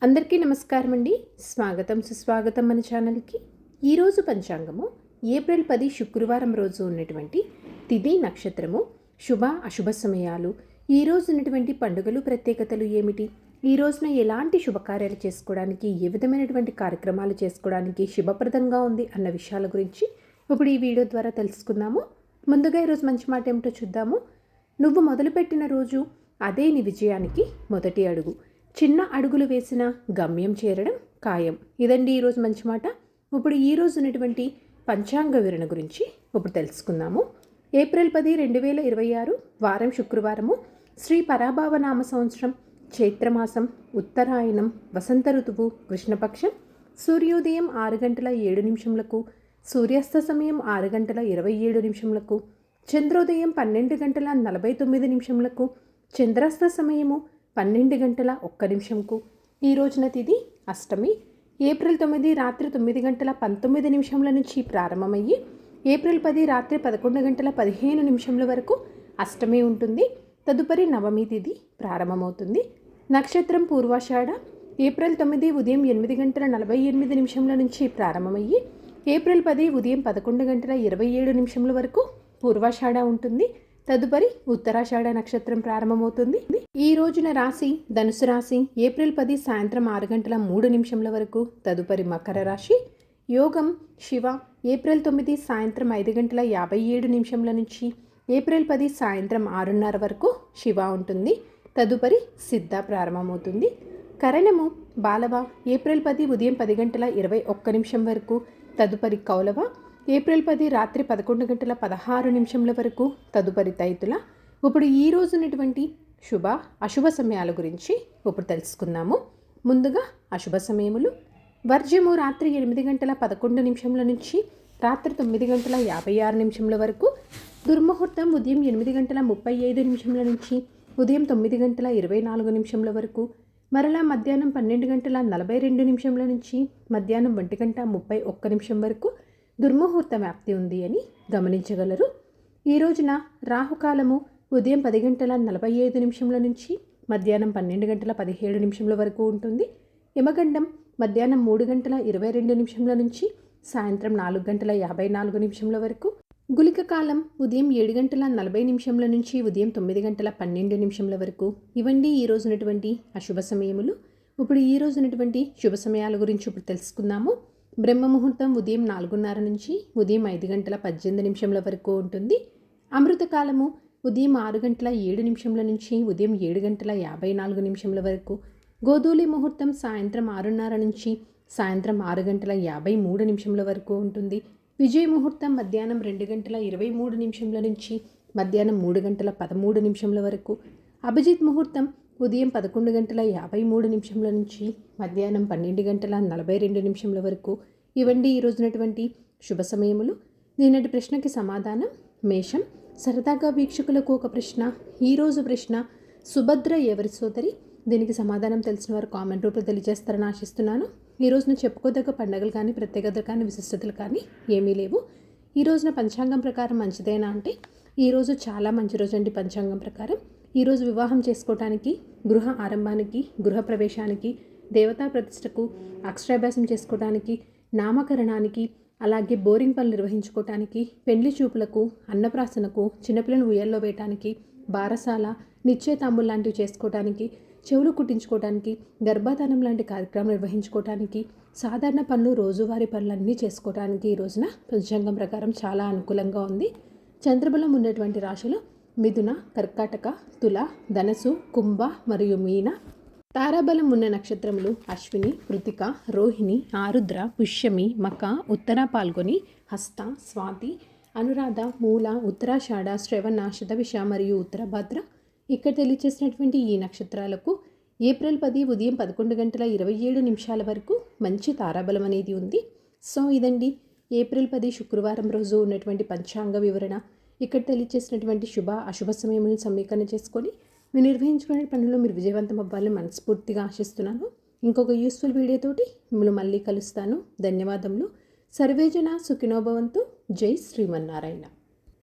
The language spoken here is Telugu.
అందరికీ నమస్కారం అండి. స్వాగతం సుస్వాగతం మన ఛానల్కి. ఈరోజు పంచాంగము ఏప్రిల్ 10 శుక్రవారం రోజు ఉన్నటువంటి తిథి నక్షత్రము, శుభ అశుభ సమయాలు, ఈ రోజు ఉన్నటువంటి పండుగలు ప్రత్యేకతలు ఏమిటి, ఈ రోజున ఎలాంటి శుభకార్యాలు చేసుకోవడానికి, ఏ విధమైనటువంటి కార్యక్రమాలు చేసుకోవడానికి శుభప్రదంగా ఉంది అన్న విషయాల గురించి ఇప్పుడు ఈ వీడియో ద్వారా తెలుసుకుందాము. ముందుగా ఈరోజు మంచి మాట ఏమిటో చూద్దాము. నువ్వు మొదలుపెట్టిన రోజు అదే నీ విజయానికి మొదటి అడుగు. చిన్న అడుగులు వేసిన గమ్యం చేరడం ఖాయం. ఇదండి ఈరోజు మంచి మాట. ఇప్పుడు ఈరోజు ఉన్నటువంటి పంచాంగ వివరణ గురించి ఇప్పుడు తెలుసుకుందాము. ఏప్రిల్ 10, 2026 వారం శుక్రవారము, శ్రీ పరాభావనామ సంవత్సరం, చైత్రమాసం, ఉత్తరాయణం, వసంత ఋతువు, కృష్ణపక్షం, సూర్యోదయం 6:07, సూర్యాస్త సమయం 6:27, చంద్రోదయం 12:49, చంద్రాస్త సమయము 12:01. ఈ రోజున తిథి అష్టమి. ఏప్రిల్ 9 రాత్రి 9:19 నుంచి ప్రారంభమయ్యి ఏప్రిల్ 10 రాత్రి 11:15 వరకు అష్టమి ఉంటుంది. తదుపరి నవమి తిథి ప్రారంభమవుతుంది. నక్షత్రం పూర్వాషాఢ. ఏప్రిల్ 9 ఉదయం 8:48 నుంచి ప్రారంభమయ్యి ఏప్రిల్ 10 ఉదయం 11:27 వరకు పూర్వాషాఢ ఉంటుంది. తదుపరి ఉత్తరాషాఢ నక్షత్రం ప్రారంభమవుతుంది. ఈ రోజున రాశి ధనుసు రాశి. ఏప్రిల్ 10 సాయంత్రం 6:03 వరకు. తదుపరి మకర రాశి. యోగం శివ. ఏప్రిల్ 9 సాయంత్రం 5:57 నుంచి ఏప్రిల్ 10 సాయంత్రం 6:30 వరకు శివ ఉంటుంది. తదుపరి సిద్ధ ప్రారంభమవుతుంది. కరణము బాలవ. ఏప్రిల్ 10 ఉదయం 10:21 వరకు. తదుపరి కౌలవ. ఏప్రిల్ 10 రాత్రి 11:16 వరకు. తదుపరి తైతుల. ఇప్పుడు ఈ రోజు ఉన్నటువంటి శుభ అశుభ సమయాల గురించి ఇప్పుడు తెలుసుకుందాము. ముందుగా అశుభ సమయములు. వర్జ్యము రాత్రి 8:11 నుంచి రాత్రి 9:56 వరకు. దుర్ముహూర్తం ఉదయం 8:35 నుంచి ఉదయం 9:24 వరకు. మరలా మధ్యాహ్నం 12:42 నుంచి మధ్యాహ్నం 1:31 వరకు దుర్ముహూర్త వ్యాప్తి ఉంది అని గమనించగలరు. ఈ రోజున రాహుకాలము ఉదయం 10:45 నుంచి మధ్యాహ్నం 12:17 వరకు ఉంటుంది. యమగండం మధ్యాహ్నం 3:22 నుంచి సాయంత్రం 4:54 వరకు. గుళిక కాలం ఉదయం 7:40 నుంచి ఉదయం 9:12 వరకు. ఇవండి ఈ రోజునటువంటి అశుభ సమయములు. ఇప్పుడు ఈ రోజునటువంటి శుభ సమయాల గురించి ఇప్పుడు తెలుసుకుందాము. బ్రహ్మ ముహూర్తం ఉదయం 4:30 నుంచి ఉదయం 5:18 వరకు ఉంటుంది. అమృతకాలము ఉదయం 6:07 నుంచి ఉదయం 7:54 వరకు. గోధూలి ముహూర్తం సాయంత్రం 6:30 నుంచి సాయంత్రం 6:53 వరకు ఉంటుంది. విజయ ముహూర్తం మధ్యాహ్నం 2:23 నుంచి మధ్యాహ్నం 3:13 వరకు. అభిజిత్ ముహూర్తం ఉదయం 11:53 నుంచి మధ్యాహ్నం 12:42 వరకు. ఇవండి ఈ రోజునటువంటి శుభ సమయములు. దీనిటి ప్రశ్నకి సమాధానం మేషం. సరదాగా వీక్షకులకు ఒక ప్రశ్న. ఈరోజు ప్రశ్న, సుభద్ర ఎవరి సోదరి? దీనికి సమాధానం తెలిసిన వారు కామెంట్ రూపంలో తెలియజేస్తారని ఆశిస్తున్నాను. ఈ రోజున చెప్పుకోదగ్గ పండుగలు కానీ ప్రత్యేకతలు కానీ విశిష్టతలు కానీ ఏమీ లేవు. ఈ రోజున పంచాంగం ప్రకారం మంచిదేనా అంటే ఈరోజు చాలా మంచి రోజు అండి. పంచాంగం ప్రకారం ఈరోజు వివాహం చేసుకోవటానికి, గృహ ఆరంభానికి, గృహ ప్రవేశానికి, దేవతా ప్రతిష్టకు, అక్షరాభ్యాసం చేసుకోవటానికి, నామకరణానికి, అలాగే బోరింగ్ పనులు నిర్వహించుకోవటానికి, పెండ్లి చూపులకు, అన్నప్రాసనకు, చిన్నపిల్లలను ఉయ్యాల్లో వేయటానికి, బారసాల, నిశ్చయతాంబులు లాంటివి చేసుకోవటానికి, చెవులు కుట్టించుకోవటానికి, గర్భాధానం లాంటి కార్యక్రమాలు నిర్వహించుకోవటానికి, సాధారణ పనులు, రోజువారీ పనులన్నీ చేసుకోవటానికి ఈ రోజున పంచాంగం ప్రకారం చాలా అనుకూలంగా ఉంది. చంద్రబలం ఉన్నటువంటి రాశులు మిథున, కర్కాటక, తుల, ధనసు, కుంభ మరియు మీన. తారాబలం ఉన్న నక్షత్రములు అశ్విని, కృతిక, రోహిణి, ఆరుద్ర, పుష్యమి, మక, ఉత్తర పాల్గొని, హస్త, స్వాతి, అనురాధ, మూల, ఉత్తరాషాఢ, శ్రవణ, శతభిష మరియు ఉత్తరభద్ర. ఇక్కడ తెలియచేసినటువంటి ఈ నక్షత్రాలకు ఏప్రిల్ 10 ఉదయం 11:27 వరకు మంచి తారాబలం అనేది ఉంది. సో ఇదండి ఏప్రిల్ 10 శుక్రవారం రోజు ఉన్నటువంటి పంచాంగ వివరణ. ఇక్కడ తెలియచేసినటువంటి శుభ అశుభ సమయములను సమీకరణ చేసుకొని మీరు నిర్వహించుకునే పనుల్లో మీరు విజయవంతం అవ్వాలని మనస్ఫూర్తిగా ఆశిస్తున్నాను. ఇంకొక యూస్ఫుల్ వీడియోతోటి మిమ్మల్ని మళ్ళీ కలుస్తాను. ధన్యవాదములు. సర్వేజన సుఖినో భవంతు. జై శ్రీమన్నారాయణ.